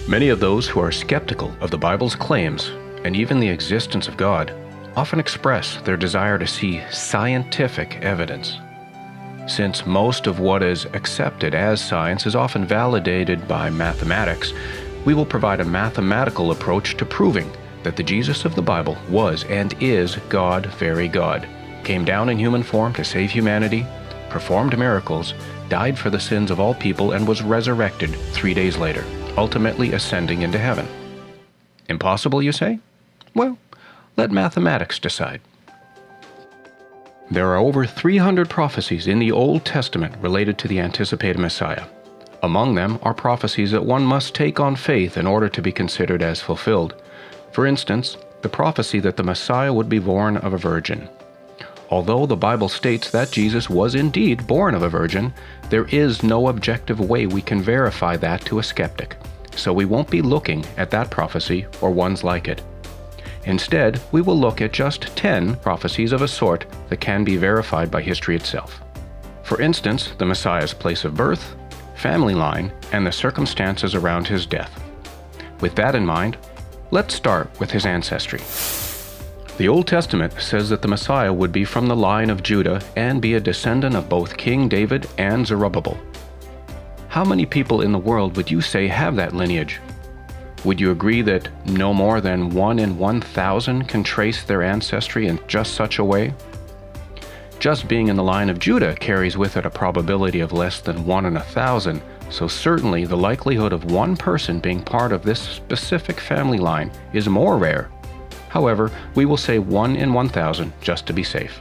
Many of those who are skeptical of the Bible's claims, and even the existence of God, often express their desire to see scientific evidence. Since most of what is accepted as science is often validated by mathematics, we will provide a mathematical approach to proving that the Jesus of the Bible was and is God, very God, came down in human form to save humanity, performed miracles, died for the sins of all people, and was resurrected 3 days later, ultimately ascending into heaven. Impossible, you say? Well, let mathematics decide. There are over 300 prophecies in the Old Testament related to the anticipated Messiah. Among them are prophecies that one must take on faith in order to be considered as fulfilled. For instance, the prophecy that the Messiah would be born of a virgin. Although the Bible states that Jesus was indeed born of a virgin, there is no objective way we can verify that to a skeptic, so we won't be looking at that prophecy or ones like it. Instead, we will look at just 10 prophecies of a sort that can be verified by history itself. For instance, the Messiah's place of birth, family line, and the circumstances around his death. With that in mind, let's start with his ancestry. The Old Testament says that the Messiah would be from the line of Judah and be a descendant of both King David and Zerubbabel. How many people in the world would you say have that lineage? Would you agree that no more than 1 in 1,000 can trace their ancestry in just such a way? Just being in the line of Judah carries with it a probability of less than 1 in 1,000, so certainly the likelihood of one person being part of this specific family line is more rare. However, we will say 1 in 1,000 just to be safe.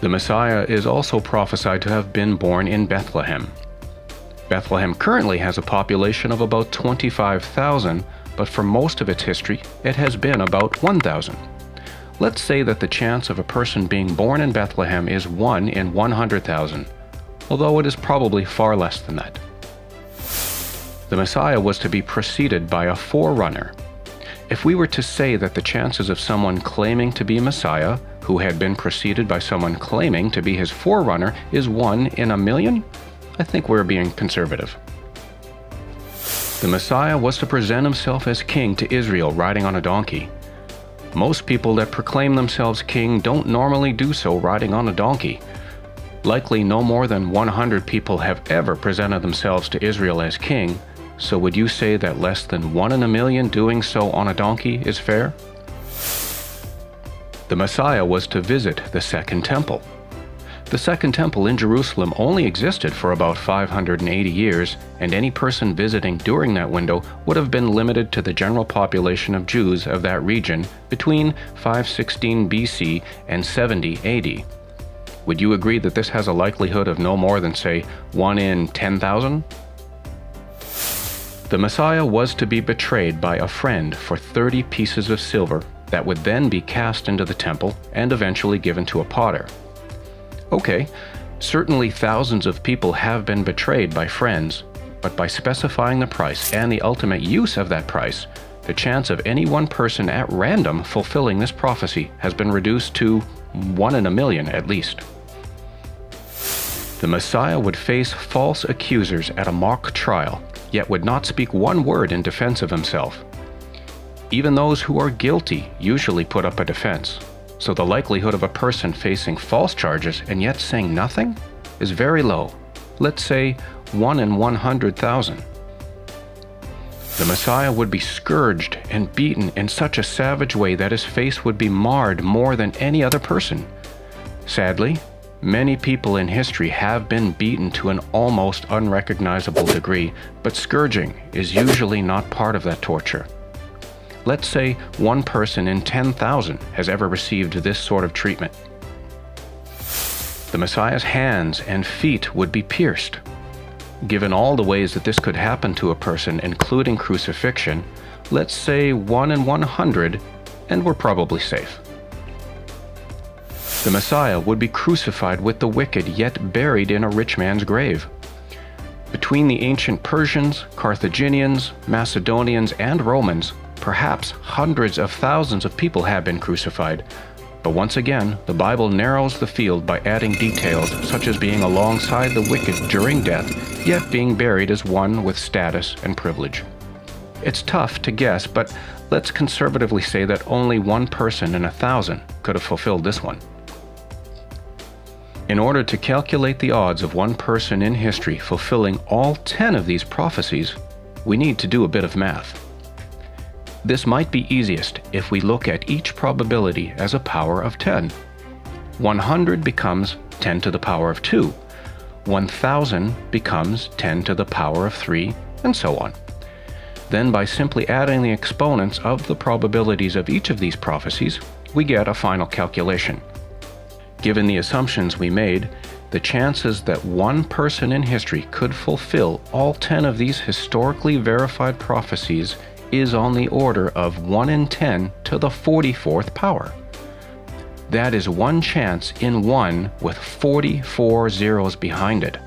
The Messiah is also prophesied to have been born in Bethlehem. Bethlehem currently has a population of about 25,000, but for most of its history, it has been about 1,000. Let's say that the chance of a person being born in Bethlehem is 1 in 100,000, although it is probably far less than that. The Messiah was to be preceded by a forerunner. If we were to say that the chances of someone claiming to be Messiah, who had been preceded by someone claiming to be his forerunner, is 1 in a million, I think we're being conservative. The Messiah was to present himself as king to Israel riding on a donkey. Most people that proclaim themselves king don't normally do so riding on a donkey. Likely no more than 100 people have ever presented themselves to Israel as king, so would you say that less than 1 in a million doing so on a donkey is fair? The Messiah was to visit the Second Temple. The Second Temple in Jerusalem only existed for about 580 years, and any person visiting during that window would have been limited to the general population of Jews of that region between 516 BC and 70 AD. Would you agree that this has a likelihood of no more than, say, 1 in 10,000? The Messiah was to be betrayed by a friend for 30 pieces of silver that would then be cast into the temple and eventually given to a potter. Okay, certainly thousands of people have been betrayed by friends, but by specifying the price and the ultimate use of that price, the chance of any one person at random fulfilling this prophecy has been reduced to 1 in a million at least. The Messiah would face false accusers at a mock trial, yet would not speak one word in defense of himself. Even those who are guilty usually put up a defense, so the likelihood of a person facing false charges and yet saying nothing is very low. Let's say 1 in 100,000. The Messiah would be scourged and beaten in such a savage way that his face would be marred more than any other person. Sadly, many people in history have been beaten to an almost unrecognizable degree, but scourging is usually not part of that torture. Let's say 1 person in 10,000 has ever received this sort of treatment. The Messiah's hands and feet would be pierced. Given all the ways that this could happen to a person, including crucifixion, let's say 1 in 100, and we're probably safe. The Messiah would be crucified with the wicked, yet buried in a rich man's grave. Between the ancient Persians, Carthaginians, Macedonians, and Romans, perhaps hundreds of thousands of people have been crucified. But once again, the Bible narrows the field by adding details such as being alongside the wicked during death, yet being buried as one with status and privilege. It's tough to guess, but let's conservatively say that only one person in 1,000 could have fulfilled this one. In order to calculate the odds of one person in history fulfilling all 10 of these prophecies, we need to do a bit of math. This might be easiest if we look at each probability as a power of 10. 100 becomes 10 to the power of 2. 1,000 becomes 10 to the power of 3, and so on. Then, by simply adding the exponents of the probabilities of each of these prophecies, we get a final calculation. Given the assumptions we made, the chances that one person in history could fulfill all 10 of these historically verified prophecies is on the order of 1 in 10 to the 44th power. That is one chance in 1 with 44 zeros behind it.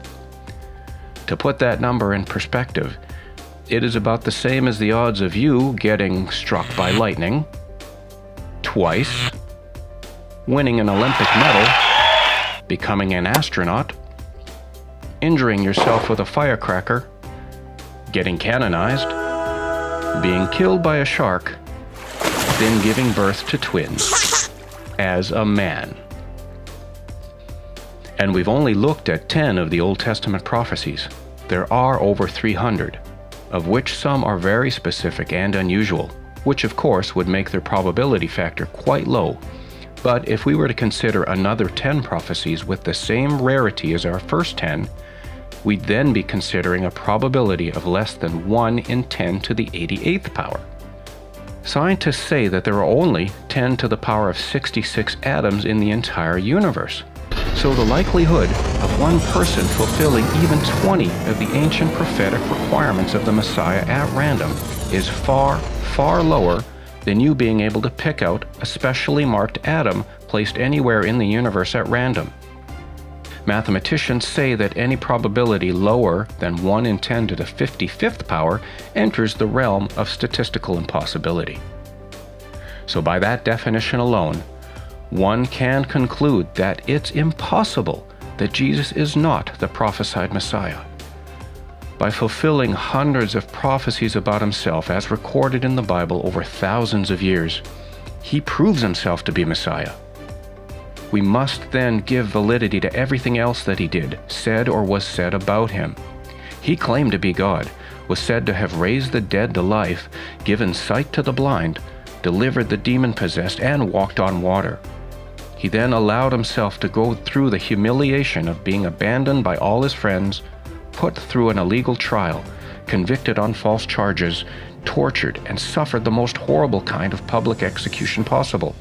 To put that number in perspective, it is about the same as the odds of you getting struck by lightning twice, winning an Olympic medal, becoming an astronaut, injuring yourself with a firecracker, getting canonized, being killed by a shark, then giving birth to twins as a man. And we've only looked at 10 of the Old Testament prophecies. There are over 300, of which some are very specific and unusual, which of course would make their probability factor quite low. But if we were to consider another 10 prophecies with the same rarity as our first 10, we'd then be considering a probability of less than 1 in 10 to the 88th power. Scientists say that there are only 10 to the power of 66 atoms in the entire universe. So the likelihood of one person fulfilling even 20 of the ancient prophetic requirements of the Messiah at random is far, far lower than you being able to pick out a specially marked atom placed anywhere in the universe at random. Mathematicians say that any probability lower than 1 in 10 to the 55th power enters the realm of statistical impossibility. So by that definition alone, one can conclude that it's impossible that Jesus is not the prophesied Messiah. By fulfilling hundreds of prophecies about himself as recorded in the Bible over thousands of years, he proves himself to be Messiah. We must then give validity to everything else that he did, said, or was said about him. He claimed to be God, was said to have raised the dead to life, given sight to the blind, delivered the demon-possessed, and walked on water. He then allowed himself to go through the humiliation of being abandoned by all his friends, put through an illegal trial, convicted on false charges, tortured, and suffered the most horrible kind of public execution possible.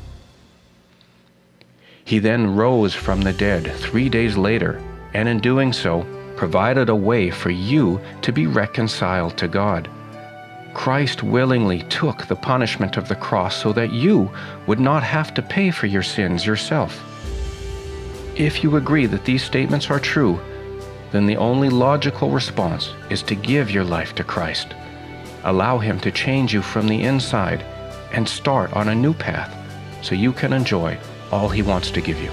He then rose from the dead 3 days later, and in doing so, provided a way for you to be reconciled to God. Christ willingly took the punishment of the cross so that you would not have to pay for your sins yourself. If you agree that these statements are true, then the only logical response is to give your life to Christ. Allow him to change you from the inside and start on a new path so you can enjoy all he wants to give you.